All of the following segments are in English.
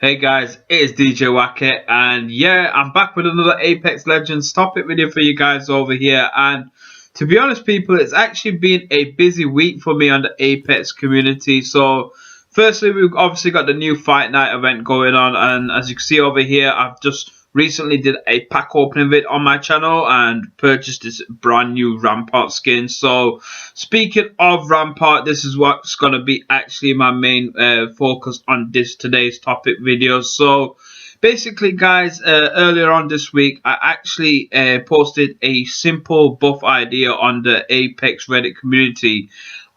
Hey guys, it is DJ Wacket, and yeah, I'm back with another Apex Legends topic video for you guys over here. And to be honest, people, it's actually been a busy week for me on the Apex community. So, firstly, we've obviously got the new Fight Night event going on, and as you can see over here, I've just recently did a pack opening vid on my channel and purchased this brand new Rampart skin. So speaking of Rampart, this is what's going to be actually my main focus on today's topic video. So basically guys, earlier on this week I actually posted a simple buff idea on the Apex Reddit community,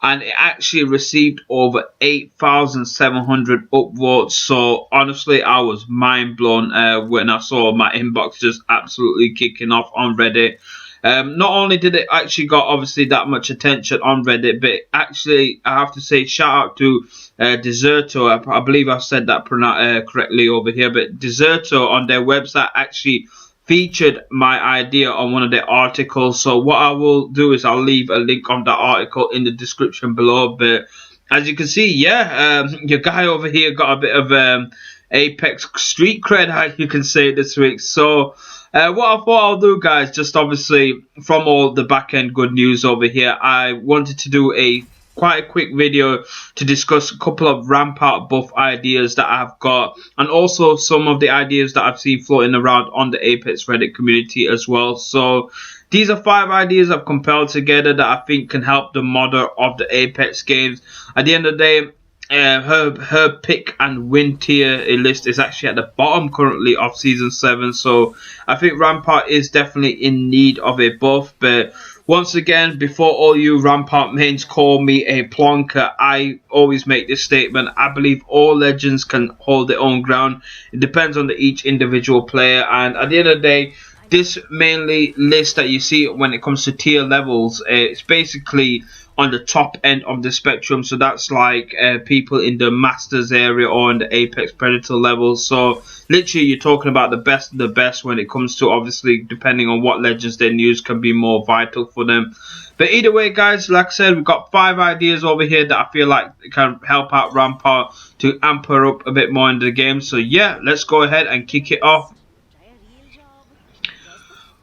and it actually received over 8,700 upvotes. So honestly, I was mind blown when I saw my inbox just absolutely kicking off on Reddit. Not only did it actually got obviously that much attention on Reddit, but actually I have to say shout out to Deserto. I believe I've said that correctly over here, but Deserto on their website actually featured my idea on one of their articles. So what I will do is I'll leave a link on that article in the description below. But as you can see, yeah, your guy over here got a bit of Apex street cred, you can say, this week. So what I thought I'll do, guys, just obviously from all the back end good news over here, I wanted to do quite a quick video to discuss a couple of Rampart buff ideas that I've got, and also some of the ideas that I've seen floating around on the Apex Reddit community as well. So these are 5 ideas I've compiled together that I think can help the modder of the Apex games. At the end of the day, her pick and win tier list is actually at the bottom currently of season 7, so I think Rampart is definitely in need of a buff. But once again, before all you Rampart mains call me a plonker, I always make this statement: I believe all legends can hold their own ground. It depends on each individual player, and at the end of the day, this mainly list that you see when it comes to tier levels, it's basically on the top end of the spectrum. So that's like people in the Masters area or in the Apex Predator levels. So literally you're talking about the best of the best when it comes to, obviously, depending on what legends they use can be more vital for them. But either way, guys, like I said, we've got 5 ideas over here that I feel like can help out Rampart to amp her up a bit more in the game. So yeah, let's go ahead and kick it off.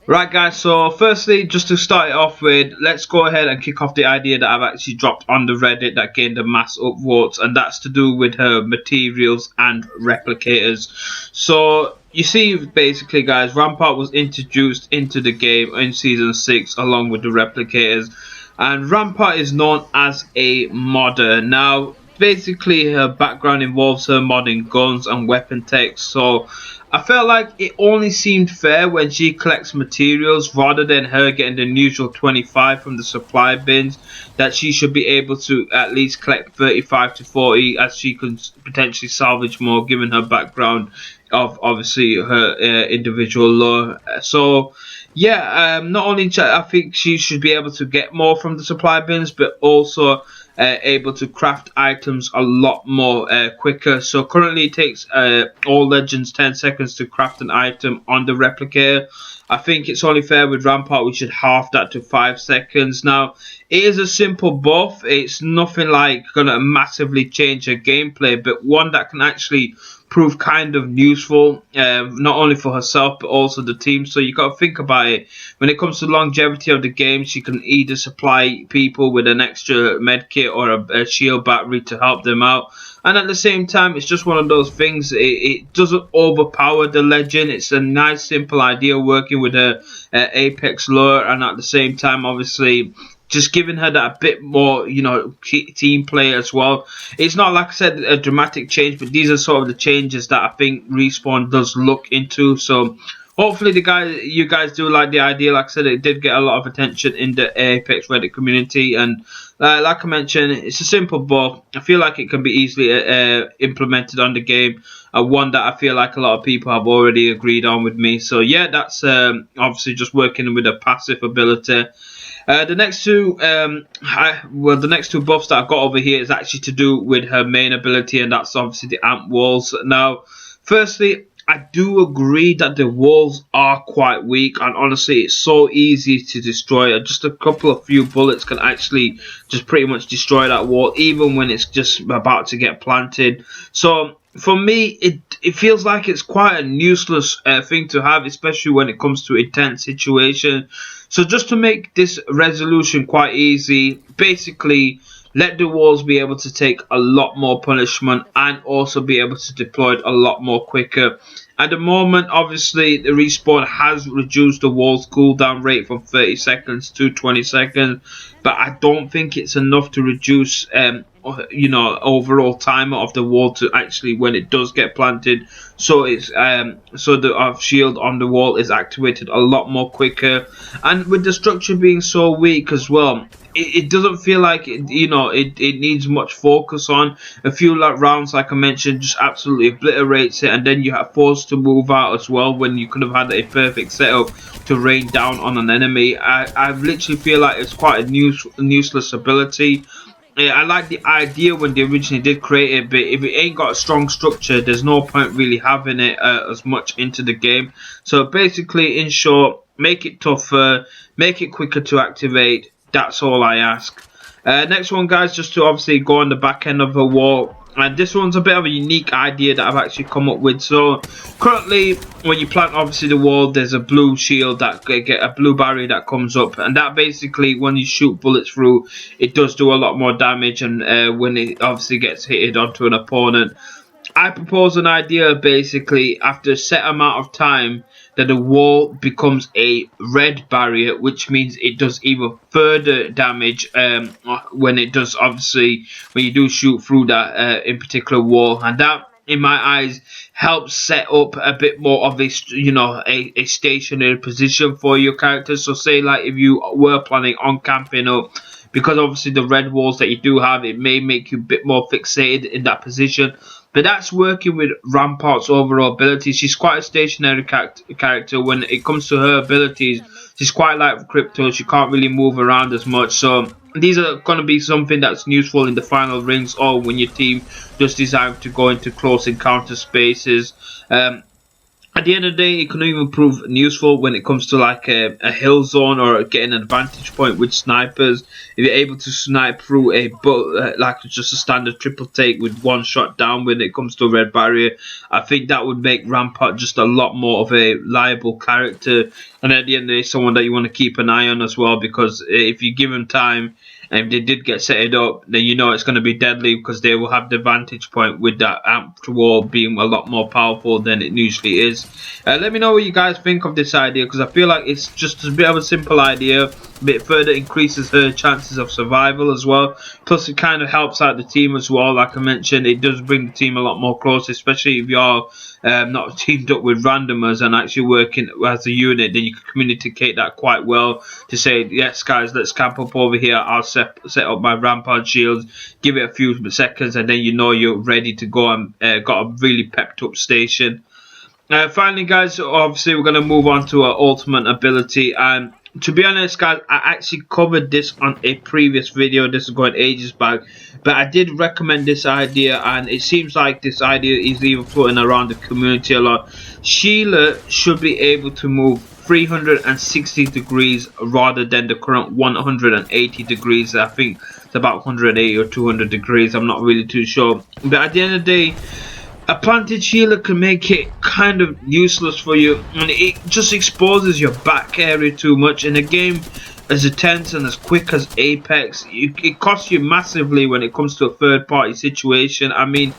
Right guys, so firstly, just to start it off with, let's go ahead and kick off the idea that I've actually dropped on the Reddit that gained a mass upvotes, and that's to do with her materials and replicators. So you see, basically guys, Rampart was introduced into the game in season 6 along with the replicators, and Rampart is known as a modder. Now basically her background involves her modding guns and weapon tech, so I felt like it only seemed fair when she collects materials rather than her getting the usual 25 from the supply bins, that she should be able to at least collect 35 to 40, as she could potentially salvage more given her background of obviously her individual lore. So yeah, not only I think she should be able to get more from the supply bins, but also able to craft items a lot more quicker. So currently it takes all legends 10 seconds to craft an item on the replicator. I think it's only fair with Rampart we should half that to 5 seconds. Now it is a simple buff, it's nothing like gonna massively change her gameplay, but one that can actually prove kind of useful, not only for herself but also the team. So you got to think about it. When it comes to longevity of the game, she can either supply people with an extra medkit or a shield battery to help them out, and at the same time it's just one of those things, it doesn't overpower the legend. It's a nice simple idea working with her Apex lore, and at the same time obviously just giving her that bit more, you know, team play as well. It's not, like I said, a dramatic change, but these are sort of the changes that I think Respawn does look into. So hopefully you guys do like the idea. Like I said, it did get a lot of attention in the Apex Reddit community, and like I mentioned, it's a simple buff. I feel like it can be easily implemented on the game, one that I feel like a lot of people have already agreed on with me. So yeah, that's obviously just working with a passive ability. The next two buffs that I've got over here is actually to do with her main ability, and that's obviously the amp walls. Now, firstly, I do agree that the walls are quite weak, and honestly it's so easy to destroy. Just a couple of few bullets can actually just pretty much destroy that wall, even when it's just about to get planted. So for me, it feels like it's quite a useless thing to have, especially when it comes to intense situation. So just to make this resolution quite easy, basically let the walls be able to take a lot more punishment and also be able to deploy it a lot more quicker. At the moment, obviously, the respawn has reduced the wall's cooldown rate from 30 seconds to 20 seconds, but I don't think it's enough to reduce overall timer of the wall to actually when it does get planted, so it's so the shield on the wall is activated a lot more quicker. And with the structure being so weak as well, it doesn't feel like it needs much focus on. A few like rounds, like I mentioned, just absolutely obliterates it, and then you have forced to move out as well when you could have had a perfect setup to rain down on an enemy. I literally feel like it's quite a useless ability. Yeah, I like the idea when they originally did create it, but if it ain't got a strong structure, there's no point really having it as much into the game. So basically, in short, make it tougher, make it quicker to activate. That's all I ask. Next one, guys, just to obviously go on the back end of the wall. And this one's a bit of a unique idea that I've actually come up with. So currently, when you plant obviously the wall, there's a blue shield that get a blue barrier that comes up, and that basically when you shoot bullets through, it does do a lot more damage. And when it obviously gets hit onto an opponent, I propose an idea basically after a set amount of time that the wall becomes a red barrier, which means it does even further damage when it does, obviously, when you do shoot through that in particular wall. And that, in my eyes, helps set up a bit more of a stationary position for your characters. So say like if you were planning on camping up, because obviously the red walls that you do have, it may make you a bit more fixated in that position. But that's working with Rampart's overall abilities. She's quite a stationary character. When it comes to her abilities, she's quite like Crypto. She can't really move around as much. So these are going to be something that's useful in the final rings or when your team just decides to go into close encounter spaces. At the end of the day, it can even prove useful when it comes to like a hill zone or getting an advantage point with snipers. If you're able to snipe through like just a standard triple take with one shot down when it comes to a red barrier, I think that would make Rampart just a lot more of a liable character. And at the end of the day, someone that you want to keep an eye on as well, because if you give him time, and if they did get set it up, then you know it's going to be deadly because they will have the vantage point with that amped wall being a lot more powerful than it usually is. Let me know what you guys think of this idea, because I feel like it's just a bit of a simple idea. A bit further increases her chances of survival as well. Plus it kind of helps out the team as well. Like I mentioned, it does bring the team a lot more close, especially if you're not teamed up with randomers and actually working as a unit. Then you can communicate that quite well to say, yes guys, let's camp up over here. I'll set up my Rampart shields, give it a few seconds, and then you know you're ready to go and got a really pepped up station. Finally, guys, obviously we're going to move on to our ultimate ability. And to be honest, guys, I actually covered this on a previous video. This is going ages back, but I did recommend this idea, and it seems like this idea is even floating around the community a lot. Sheila should be able to move 360 degrees rather than the current 180 degrees. I think it's about 180 or 200 degrees. I'm not really too sure. But at the end of the day, a planted Sheila can make it kind of useless for you, and it just exposes your back area too much. In a game as intense and as quick as Apex, it costs you massively when it comes to a third party situation. I mean,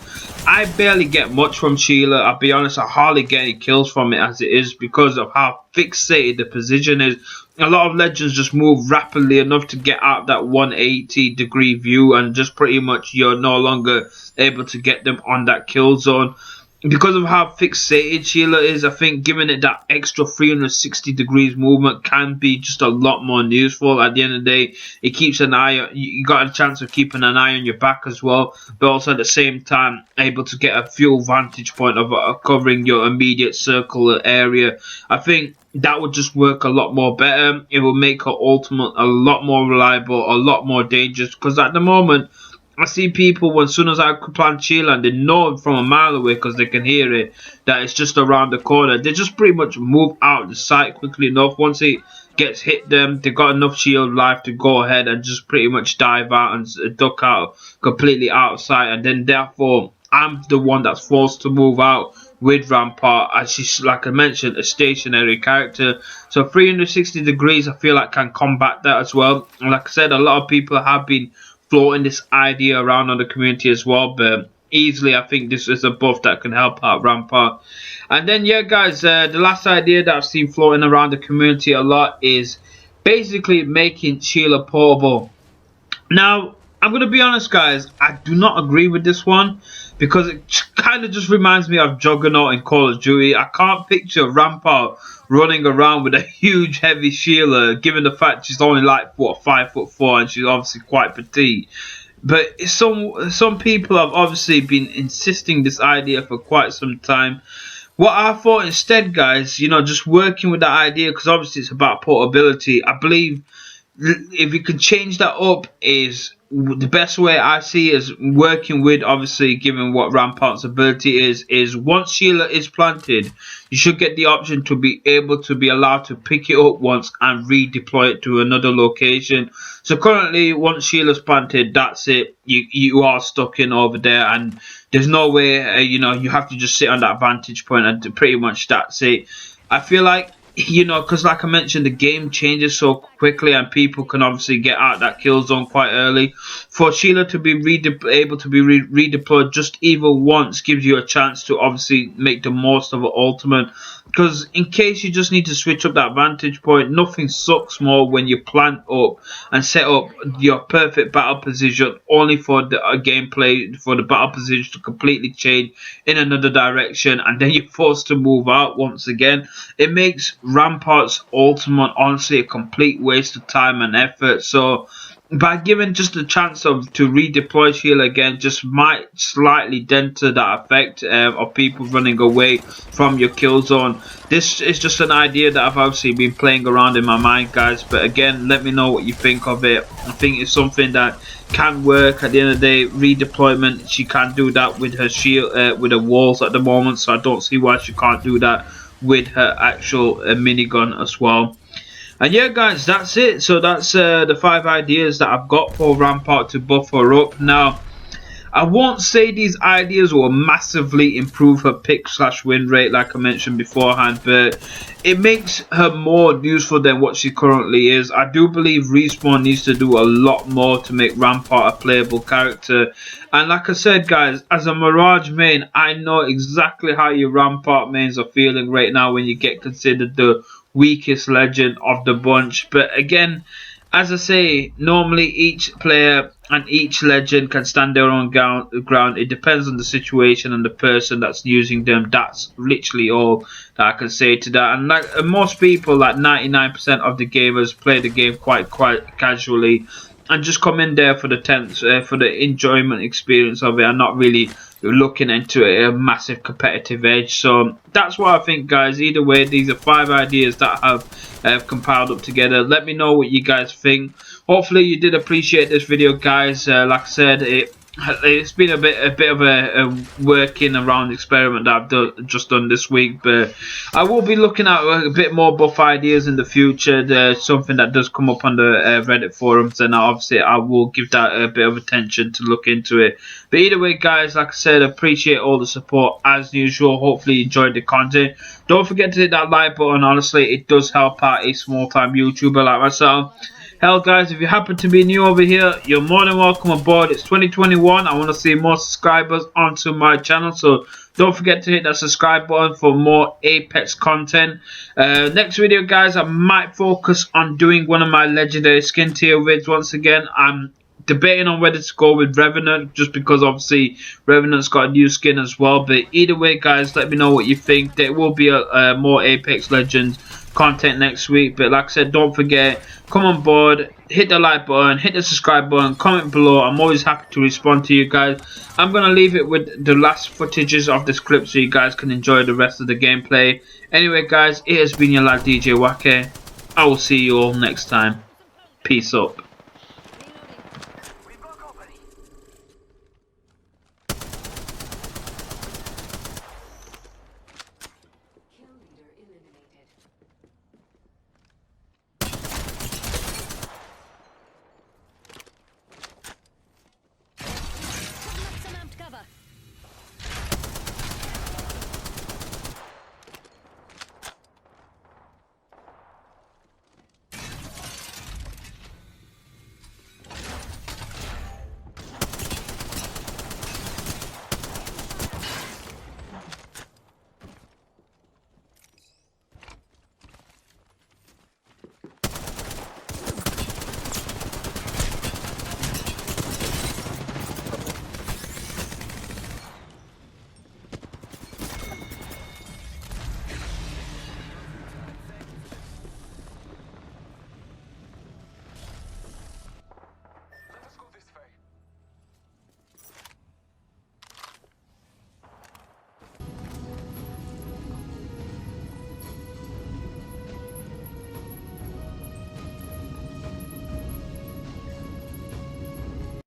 I barely get much from Sheila. I'll be honest, I hardly get any kills from it as it is because of how fixated the position is. A lot of legends just move rapidly enough to get out that 180 degree view, and just pretty much you're no longer able to get them on that kill zone. Because of how fixated Sheila is, I think giving it that extra 360 degrees movement can be just a lot more useful. At the end of the day, it keeps an eye, you got a chance of keeping an eye on your back as well, but also at the same time able to get a full vantage point of covering your immediate circle area. I think that would just work a lot more better. It will make her ultimate a lot more reliable, a lot more dangerous, because at the moment I see people, as soon as I plant Sheila, and they know from a mile away because they can hear it, that it's just around the corner. They just pretty much move out the sight quickly enough. Once it gets hit them, they got enough shield life to go ahead and just pretty much dive out and duck out completely out of sight. And then therefore, I'm the one that's forced to move out with Rampart, as she's, like I mentioned, a stationary character. So 360 degrees, I feel like, can combat that as well. And like I said, a lot of people have been floating this idea around on the community as well, but easily I think this is a buff that can help out Rampart. And then yeah guys, the last idea that I've seen floating around the community a lot is basically making Sheila portable. Now, I'm going to be honest, guys, I do not agree with this one because it kind of just reminds me of Juggernaut in Call of Duty. I can't picture Rampart running around with a huge, heavy Sheila, given the fact she's only like, what, 5'4", and she's obviously quite petite. But some people have obviously been insisting this idea for quite some time. What I thought instead, guys, you know, just working with that idea, because obviously it's about portability, I believe if you can change that up, is the best way I see is working with, obviously given what Rampart's ability is once Sheila is planted, you should get the option to be able to be allowed to pick it up once and redeploy it to another location. So currently, once Sheila's planted, that's it, you are stuck in over there, and there's no way, you know, you have to just sit on that vantage point, and pretty much that's it. I feel like, you know, because like I mentioned, the game changes so quickly and people can obviously get out that kill zone quite early. For Sheila to be able to be redeployed just even once gives you a chance to obviously make the most of an ultimate. Because in case you just need to switch up that vantage point, nothing sucks more when you plant up and set up your perfect battle position only for the gameplay, for the battle position to completely change in another direction, and then you're forced to move out once again. It makes Rampart's ultimate honestly a complete waste of time and effort. So by giving just a chance to redeploy Sheila again, just might slightly dent that effect of people running away from your kill zone. This is just an idea that I've obviously been playing around in my mind, guys, but again, let me know what you think of it. I think it's something that can work. At the end of the day, redeployment, she can do that with her shield, with her walls at the moment, so I don't see why she can't do that with her actual minigun as well. And yeah guys, that's it. So that's the 5 ideas that I've got for Rampart to buff her up. Now, I won't say these ideas will massively improve her pick/win rate like I mentioned beforehand, but it makes her more useful than what she currently is. I do believe Respawn needs to do a lot more to make Rampart a playable character. And like I said, guys, as a Mirage main, I know exactly how your Rampart mains are feeling right now when you get considered the weakest legend of the bunch. But again, as I say, normally each player and each legend can stand their own ground. It depends on the situation and the person that's using them. That's literally all that I can say to that. And like most people, like 99% of the gamers, play the game quite casually and just come in there for the enjoyment experience of it, and not really looking into a massive competitive edge. So that's what I think, guys. Either way, these are 5 ideas that have compiled up together. Let me know what you guys think. Hopefully you did appreciate this video, guys. Like I said, it's been a bit of a working around experiment that I've just done this week, but I will be looking at a bit more buff ideas in the future. There's something that does come up on the Reddit forums, and obviously I will give that a bit of attention to look into it. But either way, guys, like I said, appreciate all the support as usual. Hopefully you enjoyed the content. Don't forget to hit that like button. Honestly, it does help out a small time YouTuber like myself. Hell, guys, if you happen to be new over here, you're more than welcome aboard. It's 2021. I want to see more subscribers onto my channel, so don't forget to hit that subscribe button for more Apex content. Next video, guys, I might focus on doing one of my legendary skin tier vids once again. I'm debating on whether to go with Revenant, just because obviously Revenant's got a new skin as well. But either way, guys, let me know what you think. There will be a more Apex Legends content next week, but like I said, don't forget, come on board, hit the like button, hit the subscribe button, comment below. I'm always happy to respond to you guys. I'm gonna leave it with the last footages of this clip so you guys can enjoy the rest of the gameplay. Anyway, guys, it has been your lad DJ Wake. I will see you all next time. Peace up.